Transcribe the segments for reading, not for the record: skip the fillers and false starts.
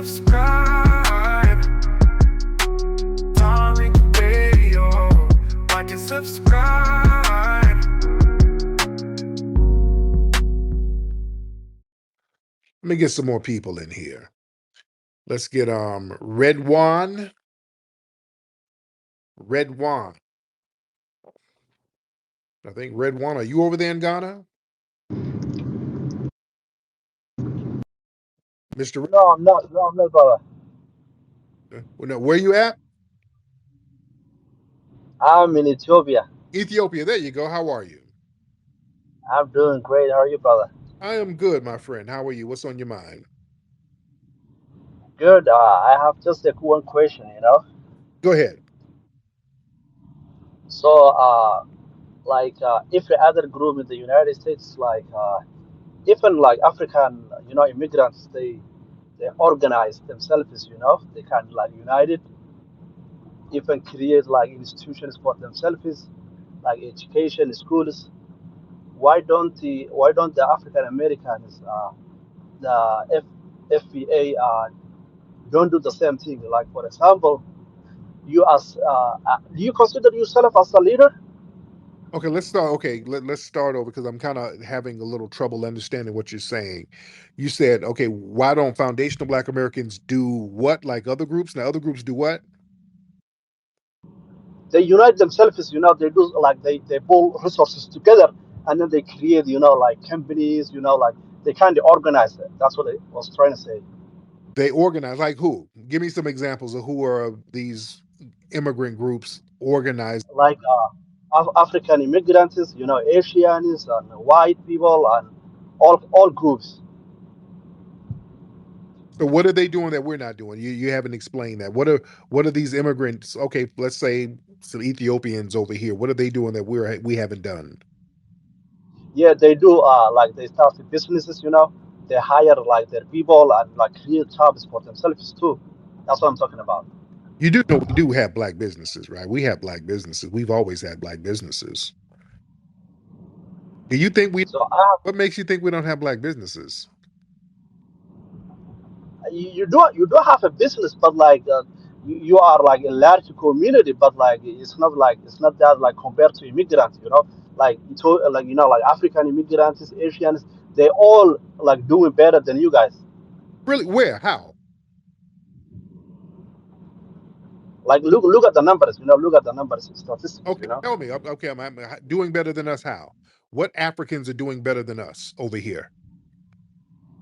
subscribe. Tariq Radio. Like and subscribe. Let me get some more people in here. Let's get Redwan. Redwan. I think Redwan, are you over there in Ghana? Mr. No, I'm not, brother. No, where you at? I'm in Ethiopia. Ethiopia. There you go. How are you? I'm doing great. How are you, brother? I am good, my friend. How are you? What's on your mind? Good. I have just one question, Go ahead. So, if the other group in the United States, even like African, immigrants, they organize themselves, they can like united, even create like institutions for themselves, like education, schools. Why don't the African Americans, the FBA, don't do the same thing? Like for example, do you consider yourself as a leader? Okay, let's start. Okay, let's start over because I'm kind of having a little trouble understanding what you're saying. You said, okay, why don't foundational Black Americans do what like other groups? Now, other groups do what? They unite themselves, they do like they pull resources together, and then they create, like companies, like they kind of organize it. That's what I was trying to say. They organize like who? Give me some examples of who are these immigrant groups organized. Like African immigrants, Asians and white people and all groups. So what are they doing that we're not doing? You haven't explained that. What are these immigrants? Okay, let's say some Ethiopians over here. What are they doing that we haven't done? Yeah, they do. Like they start the businesses, they hire like their people and like create jobs for themselves too. That's what I'm talking about. You do know we do have Black businesses, right? We have Black businesses. We've always had Black businesses. Do you think we? So What makes you think we don't have Black businesses? you do have a business, but like you are like a large community, but like it's not that like compared to immigrants, like African immigrants, Asians, they all like doing better than you guys. Really? Where? How? Like look at the numbers, look at the numbers, statistics, Okay, tell me. Okay, I'm doing better than us. How? What Africans are doing better than us over here?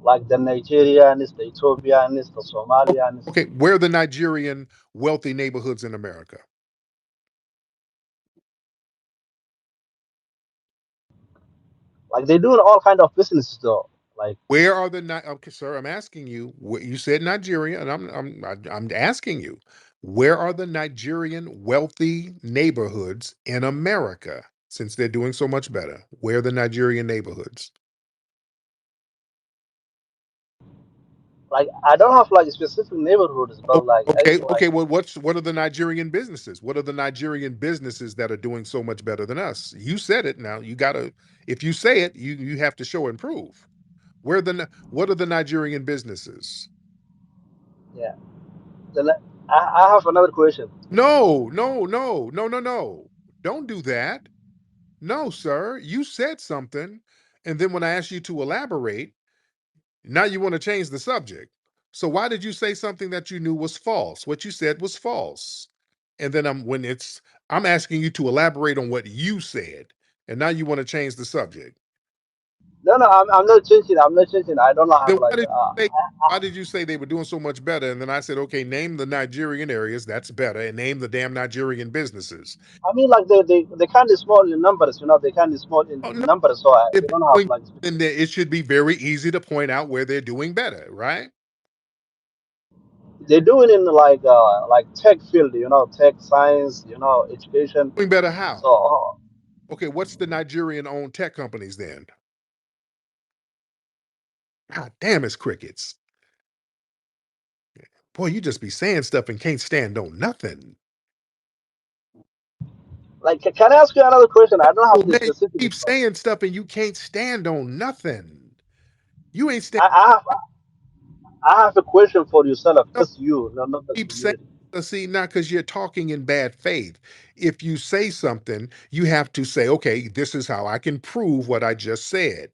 like the Nigerians, the Ethiopians, the Somalians. Okay, where are the Nigerian wealthy neighborhoods in America? Like they're doing all kind of businesses though. Like Where are the okay, sir? I'm asking you. You said Nigeria, and I'm asking you, where are the Nigerian wealthy neighborhoods in America? Since they're doing so much better, where are the Nigerian neighborhoods? like I don't have like specific neighborhoods, but Okay. Well, what are the Nigerian businesses? What are the Nigerian businesses that are doing so much better than us? You said it. Now you gotta. If you say it, you have to show and prove. What are the Nigerian businesses? yeah. Then I have another question. No, no, no, no, no, no. Don't do that. No, sir. You said something, and then when I asked you to elaborate, now you want to change the subject. So why did you say something that you knew was false? What you said was false. And then I'm asking you to elaborate on what you said, and now you want to change the subject. No, no, I'm not changing. I'm not changing. I don't have Then like. why did you say they were doing so much better? And then I said, okay, name the Nigerian areas, that's better, and name the damn Nigerian businesses. I mean, like they kind of small in numbers, they kind of small Oh, in no, numbers, so if they they're don't have doing, like. then it should be very easy to point out where they're doing better, right? They're doing in like tech field, tech science, education. Doing better how? So Okay, what's the Nigerian owned tech companies then? God damn, it's crickets. Boy, you just be saying stuff and can't stand on nothing. like, can I ask you another question? I don't have Well, the man, you specific. keep saying stuff and you can't stand on nothing. You ain't stand. I have I have a question for yourself, No, just you, not the keep saying, community. see, not because you're talking in bad faith. If you say something, you have to say, okay, this is how I can prove what I just said.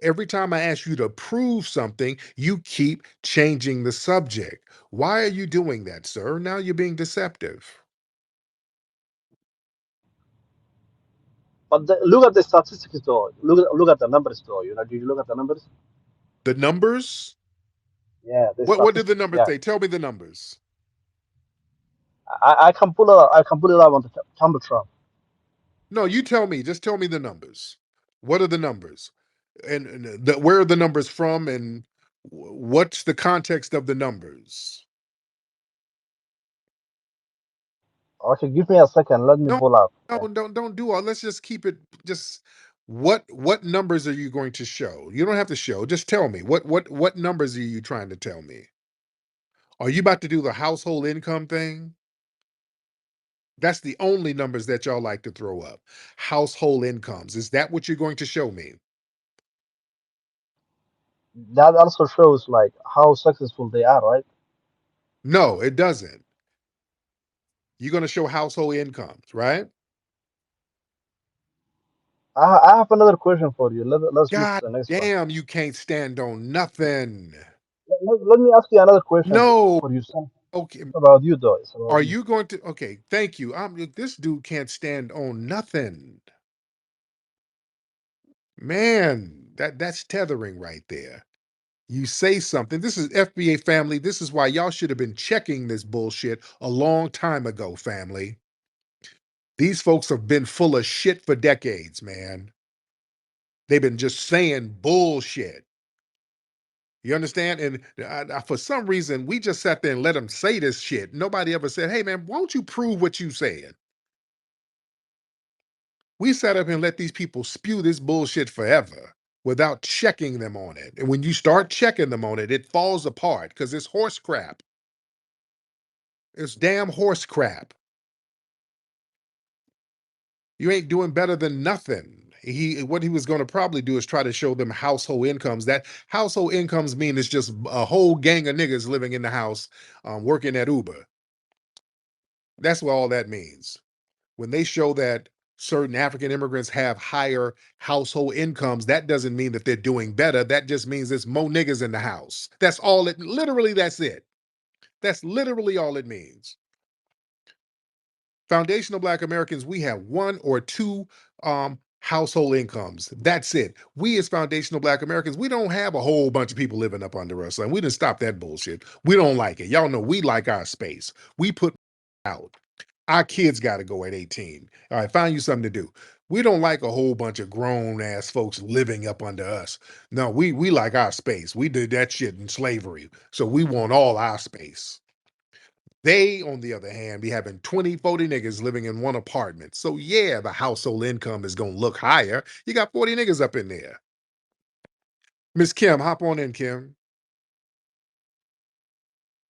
Every time I ask you to prove something, you keep changing the subject. Why are you doing that, sir? Now you're being deceptive. But look at the statistics, though. Look at the numbers, though. Do you look at the numbers? The numbers? Yeah, the What did the statistics. numbers Yeah, say? Tell me the numbers. I can pull it. I can pull it up on the Trump. No, you tell me. Just tell me the numbers. What are the numbers? And where are the numbers from? And what's the context of the numbers? Okay, give me a second. Let me No, pull up. no, Yeah. don't do all. Let's just keep it. Just what numbers are you going to show? You don't have to show. Just tell me what numbers are you trying to tell me? Are you about to do the household income thing? That's the only numbers that y'all like to throw up. Household incomes. Is that what you're going to show me? That also shows like how successful they are, right? No, it doesn't. You're going to show household incomes, right? I have another question for you. Let's move God to the next one. damn, you can't stand on nothing. Let me ask you another question No. for you, son. Okay. It's about you, though. It's about Are you. you going to? Okay. Thank you. This dude can't stand on nothing. Man, that's tethering right there. You say something. This is FBA family. This is why y'all should have been checking this bullshit a long time ago, family. These folks have been full of shit for decades, man. They've been just saying bullshit. You understand? And for some reason, we just sat there and let them say this shit. Nobody ever said, hey, man, why don't you prove what you said? We sat up and let these people spew this bullshit forever without checking them on it. And when you start checking them on it, it falls apart because it's horse crap. It's damn horse crap. You ain't doing better than nothing. What he was going to probably do is try to show them household incomes. That household incomes mean it's just a whole gang of niggas living in the house, working at Uber. That's what all that means. When they show that certain African immigrants have higher household incomes, that doesn't mean that they're doing better. That just means there's more niggas in the house. That's all it literally, that's it. That's literally all it means. Foundational Black Americans, we have one or two household incomes. That's it. We as foundational Black Americans, we don't have a whole bunch of people living up under us. And we didn't stop that bullshit. We don't like it. Y'all know we like our space. We put out. Our kids got to go at 18. All right, find you something to do. We don't like a whole bunch of grown ass folks living up under us. No, we like our space. We did that shit in slavery. So we want all our space. They, on the other hand, be having 20, 40 niggas living in one apartment. So yeah, the household income is gonna look higher. You got 40 niggas up in there. Miss Kim, hop on in, Kim.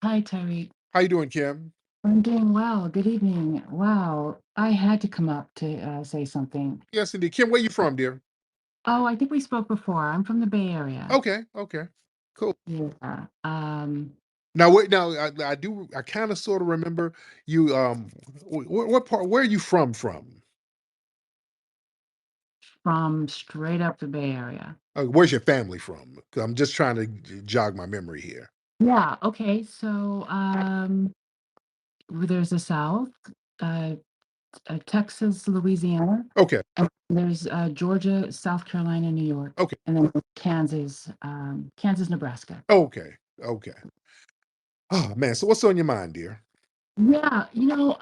Hi, Tariq. How you doing, Kim? I'm doing well. Good evening. Wow, I had to come up to say something. Yes, indeed. Kim, where you from, dear? Oh, I think we spoke before. I'm from the Bay Area. Okay, okay. Cool. Yeah. Now, wait, now I do. I kind of sort of remember you. What part? Where are you from? From? From straight up the Bay Area. Where's your family from? 'Cause I'm just trying to jog my memory here. Yeah. Okay. So, there's the South, uh, Texas, Louisiana, Okay, and there's Georgia, South Carolina, New York, okay, and then Kansas, Kansas, Nebraska. okay, okay. Oh man, so what's on your mind, dear? Yeah,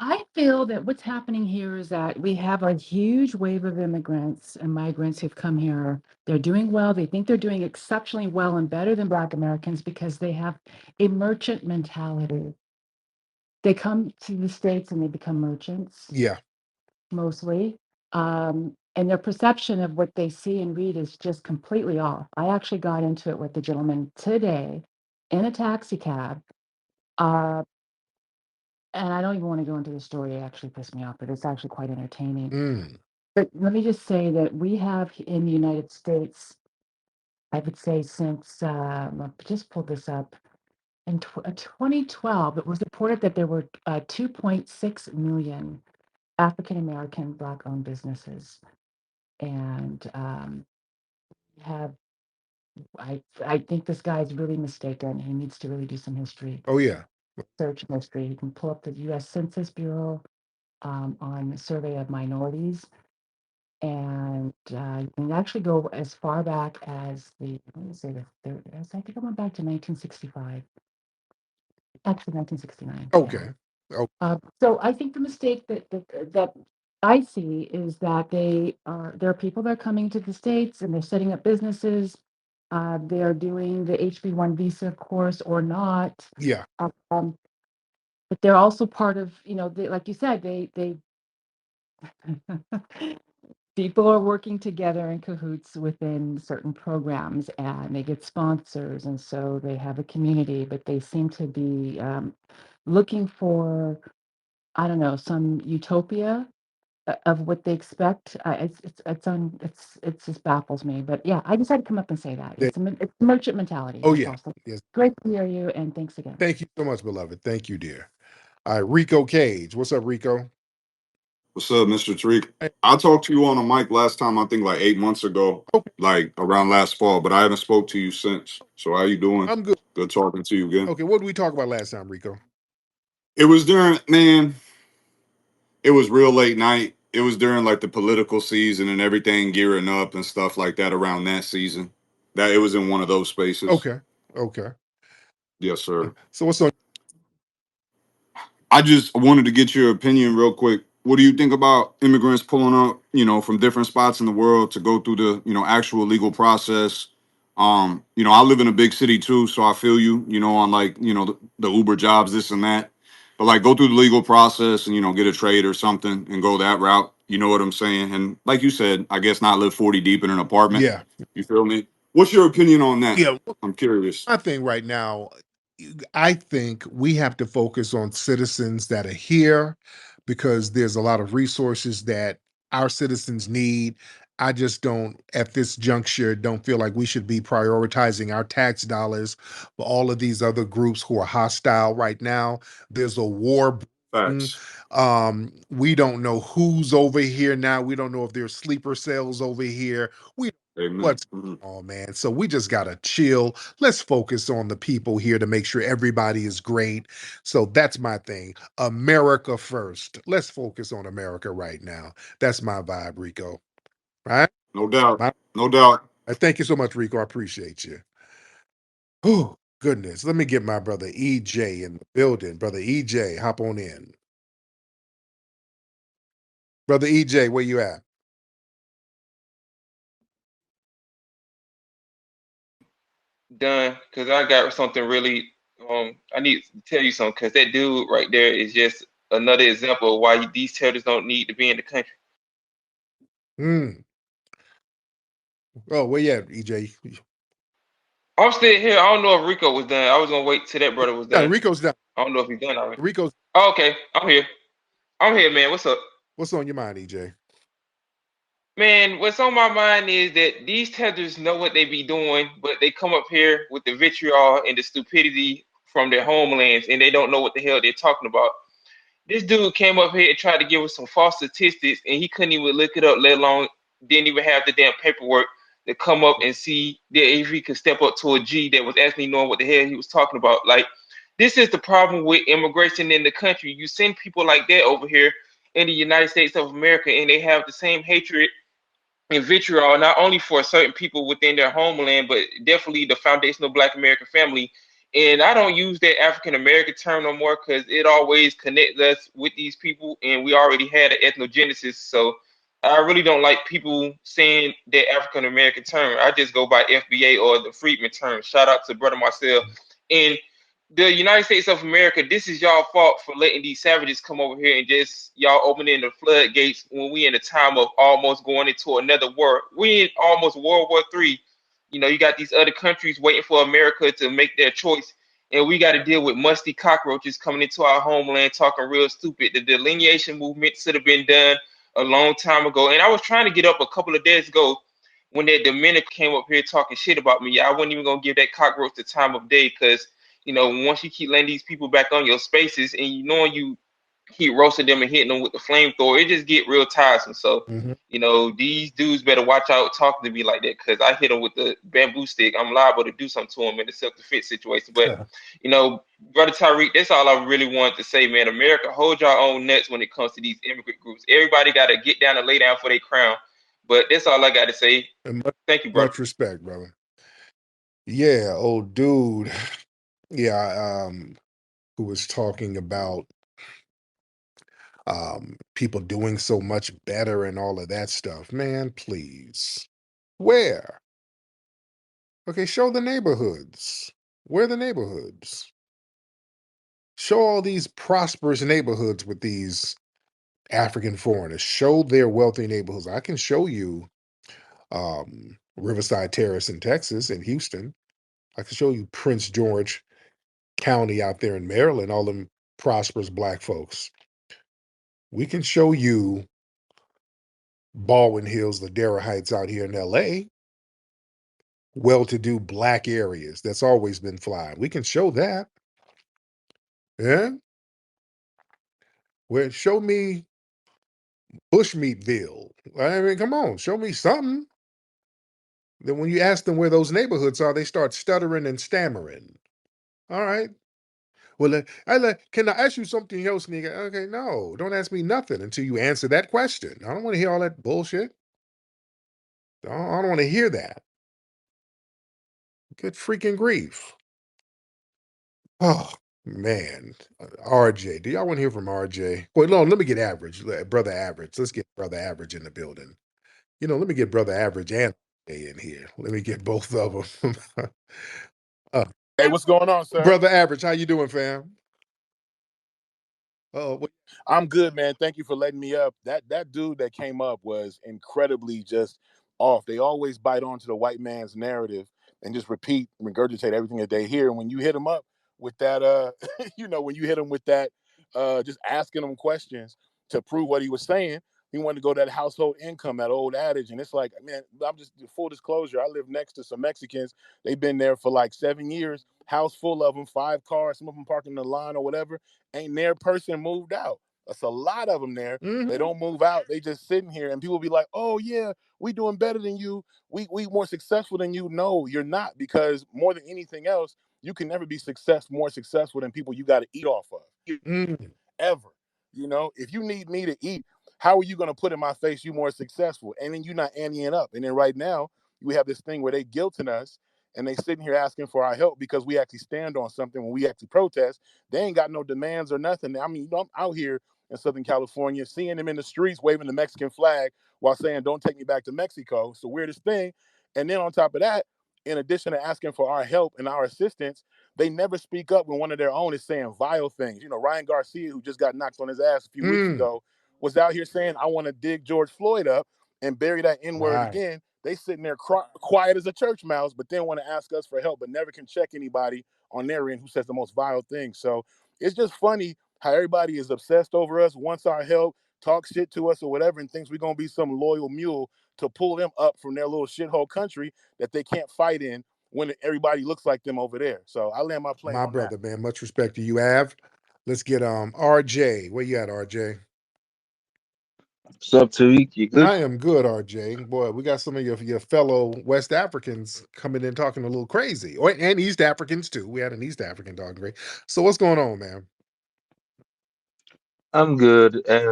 I feel that what's happening here is that we have a huge wave of immigrants and migrants who've come here. They're doing well. They think they're doing exceptionally well and better than Black Americans because they have a merchant mentality. They come to the States and they become merchants Yeah. mostly. And their perception of what they see and read is just completely off. I actually got into it with the gentleman today in a taxi cab. Uh, And I don't even want to go into the story. It actually pissed me off, but it's actually quite entertaining. Mm. But let me just say that we have in the United States, I would say since, I just pulled this up, In 2012, it was reported that there were 2.6 million African American Black-owned businesses, and have I think this guy's really mistaken. He needs to really do some history, Oh yeah. search history. You can pull up the U.S. Census Bureau on the survey of minorities, and you can actually go as far back as let me say the third. I think I went back to 1965. Actually, 1969. Yeah. Okay. Oh So I think the mistake that I see is that there are people that are coming to the States and they're setting up businesses. They are doing the HB1 visa course or not. yeah. Um, but they're also part of, like you said, they people are working together in cahoots within certain programs and they get sponsors. And so they have a community, but they seem to be looking for, I don't know, some utopia of what they expect. It's just baffles me. But yeah, I just had to come up and say that They- it's merchant mentality. oh That's yeah. all. So Yes. great to hear you, and thanks again. Thank you so much, beloved. Thank you, dear. All right, Rico Cage. What's up, Rico? What's up, Mr. Tariq? Hey, I talked to you on a mic last time, I think like 8 months ago, okay. like around last fall, but I haven't spoke to you since. So how you doing? I'm good. Good talking to you again. Okay, what did we talk about last time, Rico? It was during, man, it was real late night. It was during like the political season and everything gearing up and stuff like that around that season. That it was in one of those spaces. Okay. Okay. Yes, sir. So what's on? I just wanted to get your opinion real quick. What do you think about immigrants pulling up, from different spots in the world to go through the, actual legal process? I live in a big city too, so I feel you, on like, the Uber jobs, this and that. But like go through the legal process and, get a trade or something and go that route. You know what I'm saying? And like you said, I guess not live 40 deep in an apartment. Yeah. You feel me? What's your opinion on that? Yeah. I'm curious. My thing right now, I think we have to focus on citizens that are here because there's a lot of resources that our citizens need. I just don't, at this juncture, don't feel like we should be prioritizing our tax dollars for all of these other groups who are hostile right now. There's a war brewing. Facts. We don't know who's over here now. We don't know if there's sleeper cells over here. We Amen. what's going on, man. So we just gotta chill. Let's focus on the people here to make sure everybody is great. So that's my thing. America first. Let's focus on America right now. That's my vibe, Rico. Right? No doubt. My- No doubt. Thank you so much, Rico. I appreciate you. Oh, goodness. Let me get my brother EJ in the building. Brother EJ, hop on in. Brother EJ, where you at? Done, because I got something really. I need to tell you something because that dude right there is just another example of why these traders don't need to be in the country. Hmm. Oh, where you at, EJ? I'm still here. I don't know if Rico was done. I was gonna wait till that brother was Yeah, done. Rico's down. I don't know if he's done already. Rico's Oh, okay, I'm here. I'm here, man. What's up? what's on your mind, EJ? Man, what's on my mind is that these tethers know what they be doing, but they come up here with the vitriol and the stupidity from their homelands, and they don't know what the hell they're talking about. This dude came up here and tried to give us some false statistics, and he couldn't even look it up, let alone didn't even have the damn paperwork to come up and see that if he could step up to a G that was actually knowing what the hell he was talking about. Like, this is the problem with immigration in the country. You send people like that over here in the United States of America, and they have the same hatred and vitriol, not only for certain people within their homeland, but definitely the foundational Black American family. And I don't use that African American term no more because it always connects us with these people, and we already had an ethnogenesis. So I really don't like people saying that African American term. I just go by FBA or the Freedman term. Shout out to Brother Marcel. And the United States of America, this is y'all fault for letting these savages come over here and just y'all opening the floodgates when we in a time of almost going into another war. We in almost World War III. You got these other countries waiting for America to make their choice, and we got to deal with musty cockroaches coming into our homeland talking real stupid. The delineation movement should have been done a long time ago. And I was trying to get up a couple of days ago when that Dominican came up here talking shit about me. I wasn't even gonna give that cockroach the time of day because once you keep letting these people back on your spaces and you keep roasting them and hitting them with the flamethrower, it just get real tiresome. So, Mhm. these dudes better watch out talking to me like that, because I hit them with the bamboo stick. I'm liable to do something to them in a self-defense situation. But, Brother Tariq, that's all I really wanted to say, man. America, hold your own nuts when it comes to these immigrant groups. Everybody got to get down and lay down for their crown. But that's all I got to say. And Thank you, brother. much respect, brother. Yeah, old dude. Yeah, who was talking about people doing so much better and all of that stuff. Man, please. Where? Okay, show the neighborhoods. Where are the neighborhoods? Show all these prosperous neighborhoods with these African foreigners. Show their wealthy neighborhoods. I can show you Riverside Terrace in Texas and Houston. I can show you Prince George County out there in Maryland, all them prosperous black folks. We can show you Baldwin Hills, Ladera Heights out here in LA, well-to-do black areas. That's always been fly. We can show that. Yeah. Well, show me Bushmeatville. I mean, come on, show me something. Then when you ask them where those neighborhoods are, they start stuttering and stammering. All right. Well, can I ask you something else, nigga? Okay, no, don't ask me nothing until you answer that question. I don't want to hear all that bullshit. I don't want to hear that. Good freaking grief. Oh, man. RJ. Do y'all want to hear from RJ? Well, no, let me get Average. Brother Average. Let's get Brother Average in the building. Let me get Brother Average and RJ in here. Let me get both of them. uh, Hey, what's going on, sir? Brother Average, how you doing, fam? Oh, I'm good, man. Thank you for letting me up. That dude that came up was incredibly just off. They always bite onto the white man's narrative and just regurgitate everything that they hear. And when you hit them up with that, when you hit them with that, just asking them questions to prove what he was saying, he wanted to go to that household income, that old adage. And it's like, man, I'm just full disclosure. I live next to some Mexicans. They've been there for like 7 years, house full of them, 5 cars, some of them parking in the line or whatever. Ain't near person moved out. That's a lot of them there. mm-hmm. They don't move out. They just sitting here, and people be like, "Oh yeah, we doing better than you. We more successful than you." No, you're not, because more than anything else, you can never be more successful than people you got to eat off of. Ever. If you need me to eat, how are you going to put in my face you more successful? And then you're not anteing up. And then right now, we have this thing where they guilting us and they sitting here asking for our help because we actually stand on something when we actually protest. They ain't got no demands or nothing. I mean, I'm out here in Southern California, seeing them in the streets waving the Mexican flag while saying, "Don't take me back to Mexico." It's the weirdest thing. And then on top of that, in addition to asking for our help and our assistance, they never speak up when one of their own is saying vile things. Ryan Garcia, who just got knocked on his ass a few weeks ago, was out here saying, "I want to dig George Floyd up and bury that N-word again." They sitting there quiet as a church mouse, but then want to ask us for help, but never can check anybody on their end who says the most vile things. So it's just funny how everybody is obsessed over us, wants our help, talks shit to us or whatever, and thinks we're going to be some loyal mule to pull them up from their little shithole country that they can't fight in when everybody looks like them over there. So I land my plane My on brother, that. man. Much respect to you, Av. Let's get RJ. Where you at, RJ? What's up, Tariq? You good? I am good, RJ. Boy, we got some of your fellow West Africans coming in talking a little crazy. And East Africans too. We had an East African talking great. So what's going on, man? I'm good. I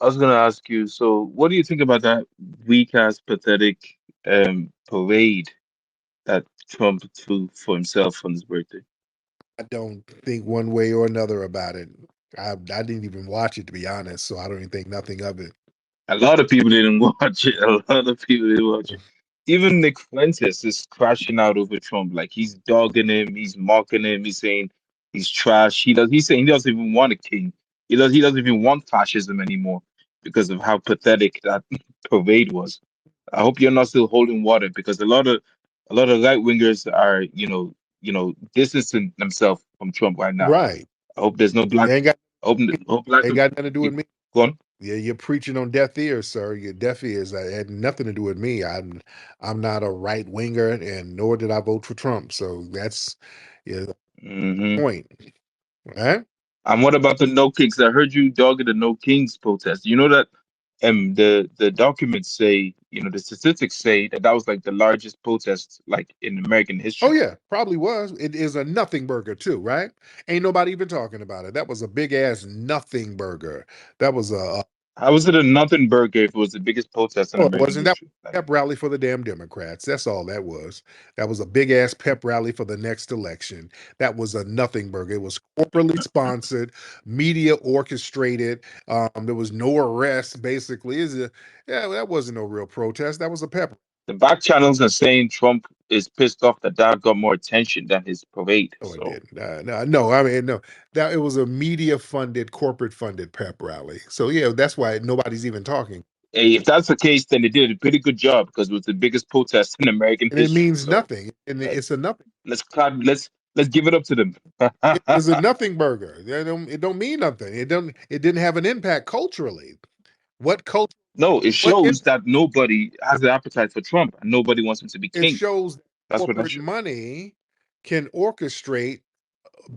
was gonna ask you, so what do you think about that weak ass pathetic parade that Trump threw for himself on his birthday? I don't think one way or another about it. I didn't even watch it, to be honest, so I don't even think nothing of it. A lot of people didn't watch it. A lot of people didn't watch it. Even Nick Fuentes is crashing out over Trump. Like he's dogging him, he's mocking him, he's saying he's trash. He's saying he doesn't even want a king. He doesn't even want fascism anymore because of how pathetic that parade was. I hope you're not still holding water because a lot of right wingers are, distancing themselves from Trump right now. Right. I hope there's no It black. I hope black ain't got nothing to do with me. go on. Yeah, you're preaching on deaf ears, sir. Your deaf ears. That had nothing to do with me. I'm not a right winger, and nor did I vote for Trump. So that's yeah. Point. Right? And what about the No Kings? I heard you dogging the No Kings protest. You know that the documents say, the statistics say that that was like the largest protest like in American Oh history. yeah, probably was. It is a nothing burger too, right? Ain't nobody even talking about it. That was a big ass nothing burger. That was How was it a nothing burger if it was the biggest protest in no, it American wasn't. That history? was a pep rally for the damn Democrats. That's all that was. That was a big ass pep rally for the next election. That was a nothing burger. It was corporately sponsored, media orchestrated. There was no arrest. Basically, yeah, that wasn't no real protest. That was a pep. The back channels are saying Trump is pissed off that that got more attention than his parade. No, it So didn't. No. I mean, no. That it was a media funded, corporate funded pep rally. So yeah, that's why nobody's even talking. hey, if that's the case, then they did a pretty good job because it was the biggest protest in American And it history. means So nothing. And let, it's a nothing. let's clap, let's give it up to them. It was a nothing burger. It don't mean nothing. It didn't have an impact culturally. What culture No, it what shows that nobody has the appetite for Trump and nobody wants him to be it king. shows that That's what that corporate shows. money can orchestrate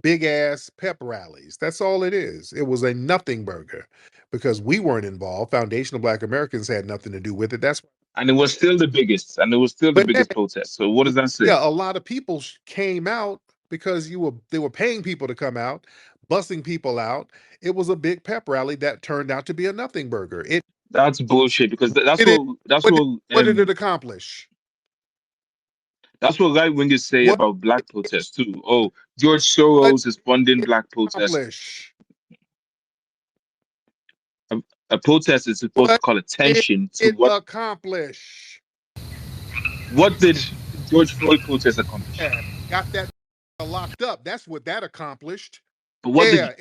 big ass pep rallies. That's all it is. It was a nothing burger because we weren't involved. Foundational Black Americans had nothing to do with it. That's And it was still the biggest, and it was still the but yeah, biggest protest. So what does that say? yeah, a lot of people came out because they were paying people to come out, bussing people out. It was a big pep rally that turned out to be a nothing burger. That's bullshit because It is what did it um accomplish? that's what right wingers say What about black protests too. Oh, George what Soros is funding did it black protests. accomplish? A, a protest is supposed to What call did attention to it accomplish? what did George Floyd protest accomplish? Yeah, got that locked up. That's what that accomplished. But what did Yeah,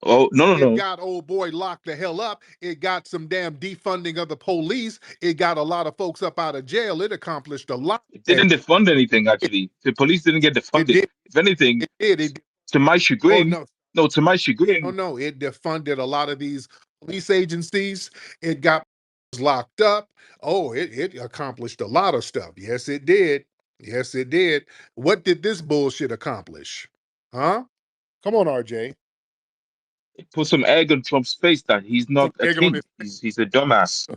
oh it no. got old boy locked the hell up. It got some damn defunding of the police. It got a lot of folks up out of jail. It accomplished a lot It there. didn't defund anything It, actually. The police didn't get it defunded. did. If anything, It did. It did. to my Oh chagrin, no. no, to my Oh chagrin, no. It defunded a lot of these police agencies. It got locked up. Oh, it accomplished a lot of stuff. Yes, it did. Yes, it did. What did this bullshit accomplish? Huh? Come on, RJ. it put some egg on Trump's face that he's Some not a egg on king. his He's a dumbass.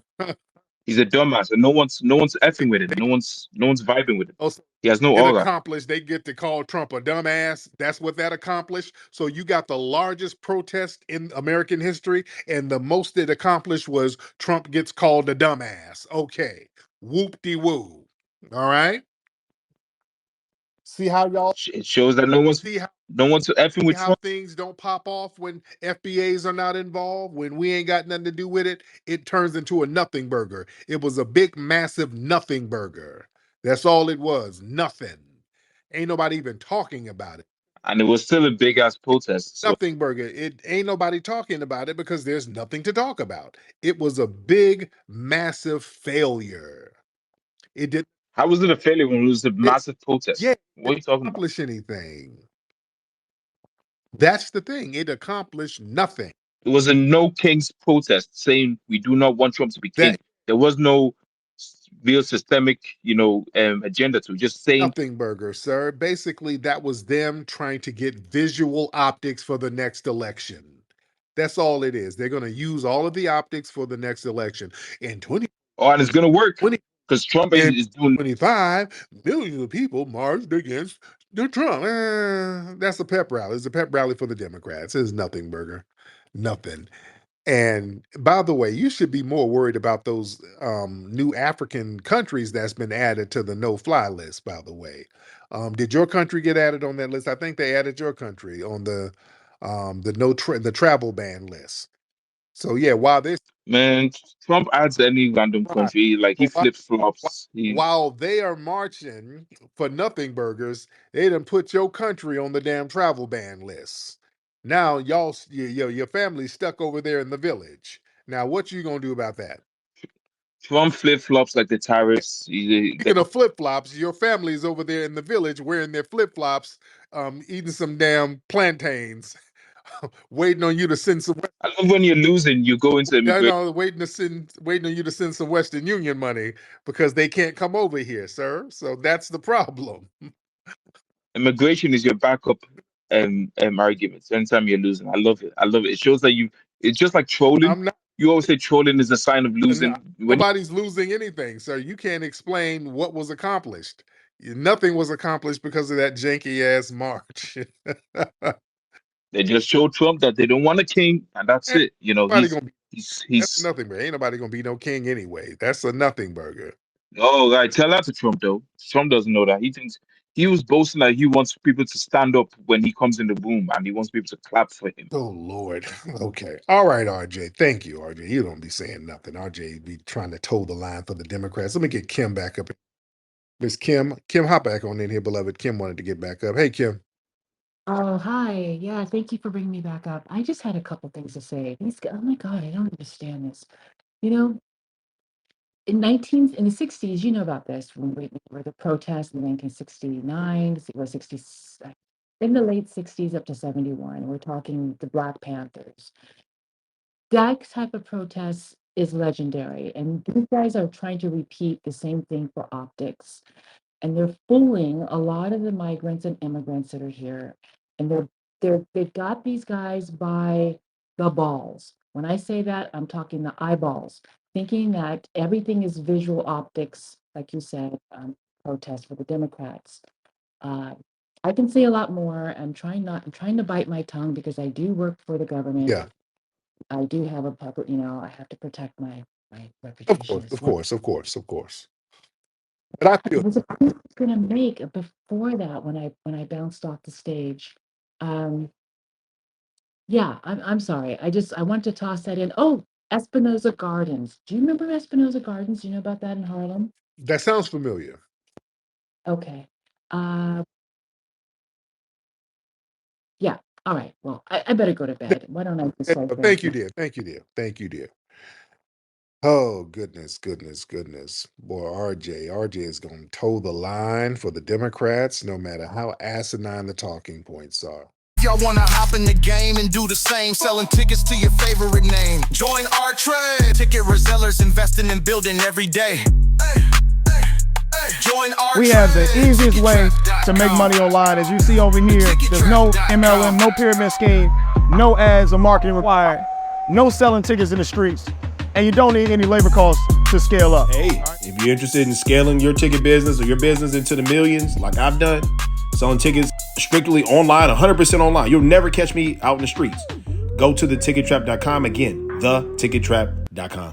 He's a dumbass, and no one's effing with him. No one's vibing with him. Oh, so He has no it aura. accomplished. They get to call Trump a dumbass. That's what that accomplished. So you got the largest protest in American history, and the most it accomplished was Trump gets called a dumbass. Okay, whoop de woo. All right. See how y'all It shows that no one's see how no one's effing with Trump. things don't pop off when FBAs are not involved, when we ain't got nothing to do with it. It turns into a nothing burger. It was a big, massive nothing burger. That's all it was. Nothing. Ain't nobody even talking about it. And it was still a big ass protest. So Nothing burger. It ain't nobody talking about it because there's nothing to talk about. It was a big, massive failure. It did. how was it a failure when it was a It, massive protest? yeah, it What are didn't you talking about? accomplish anything. That's the thing. It accomplished nothing. It was a no kings protest saying we do not want Trump to be king. That There was no real systemic, agenda to it. Just saying. nothing burger, sir. Basically, that was them trying to get visual optics for the next election. That's all it is. They're going to use all of the optics for the next election. In Oh, and it's gonna work 2020 because Trump and is doing. 25 millions of people marched against the Trump. That's a pep rally. It's a pep rally for the Democrats. It's nothing burger. Nothing. And by the way, you should be more worried about those new African countries that's been added to the no-fly list. By the way, did your country get added on that list? I think they added your country on the travel ban list. So yeah, Man, Trump adds any random right, country, like he so flip flops. He while they are marching for nothing burgers, they done put your country on the damn travel ban list. Now your family's stuck over there in the village. Now what you gonna do about that? Trump flip flops like the tariffs. Like Speaking of flip flops, your family's over there in the village wearing their flip flops, eating some damn plantains, waiting on you to send some. I love when you're losing, you go into I immigration. know, waiting on you to send some Western Union money because they can't come over here, sir. So that's the problem. Immigration is your backup arguments. Anytime you're losing, I love it. I love it. It shows that you. It's just like trolling. I'm not. You always say trolling is a sign of losing. When Nobody's losing anything, sir. You can't explain what was accomplished. Nothing was accomplished because of that janky ass march. they just show Trump that they don't want a king, and that's Ain't it. You know, nobody gonna be. That's he's. nothing, man. Ain't nobody gonna be no king anyway. That's a nothing burger. Oh, right. Tell that to Trump though. Trump doesn't know that. He thinks he was boasting that he wants people to stand up when he comes in the room, and he wants people to clap for him. Oh Lord. Okay. All right, RJ. Thank you, RJ. You don't be saying nothing. RJ be trying to toe the line for the Democrats. Let me get Kim back up. Miss Kim. Kim, hop back on in here, beloved. Kim wanted to get back up. Hey, Kim. Oh, hi. Yeah, thank you for bringing me back up. I just had a couple things to say. Oh my God, I don't understand this. You know, in the 60s, you know about this, when we were the protests in 1969, or 60, in the late 60s up to 71. We're talking the Black Panthers. That type of protest is legendary, and these guys are trying to repeat the same thing for optics, and they're fooling a lot of the migrants and immigrants that are here, and they've got these guys by the balls. When I say that, I'm talking the eyeballs, thinking that everything is visual optics, like you said, protest for the Democrats. Uh, I can say a lot more. I'm trying to bite my tongue because I do work for the government. Yeah. I do have a public, I have to protect my Of reputation course, as of well. course, of course, of course. But I There feel was a point I was gonna make before that when I bounced off the stage. Um, yeah, I'm sorry. I want to toss that in. Oh, Espinosa Gardens. Do you remember Espinosa Gardens? Do you know about that in Harlem? that sounds familiar. Okay. Uh, yeah. All right. Well, I better go to bed. Why don't I just say thank Thank you, you? dear. Thank you, dear. Thank you, dear. Oh, goodness, goodness, goodness. Boy, RJ is going to toe the line for the Democrats, no matter how asinine the talking points are. Y'all wanna hop in the game and do the same, selling tickets to your favorite name. Join our trade. Ticket resellers investing in building every day. Join our We have the easiest way to make money online. As you see over here, there's no MLM, no pyramid scheme, no ads or marketing required, no selling tickets in the streets, and you don't need any labor costs to scale up. Hey, if you're interested in scaling your ticket business or your business into the millions, like I've done, selling tickets strictly online, 100% online, you'll never catch me out in the streets. Go to thetickettrap.com. Again, thetickettrap.com.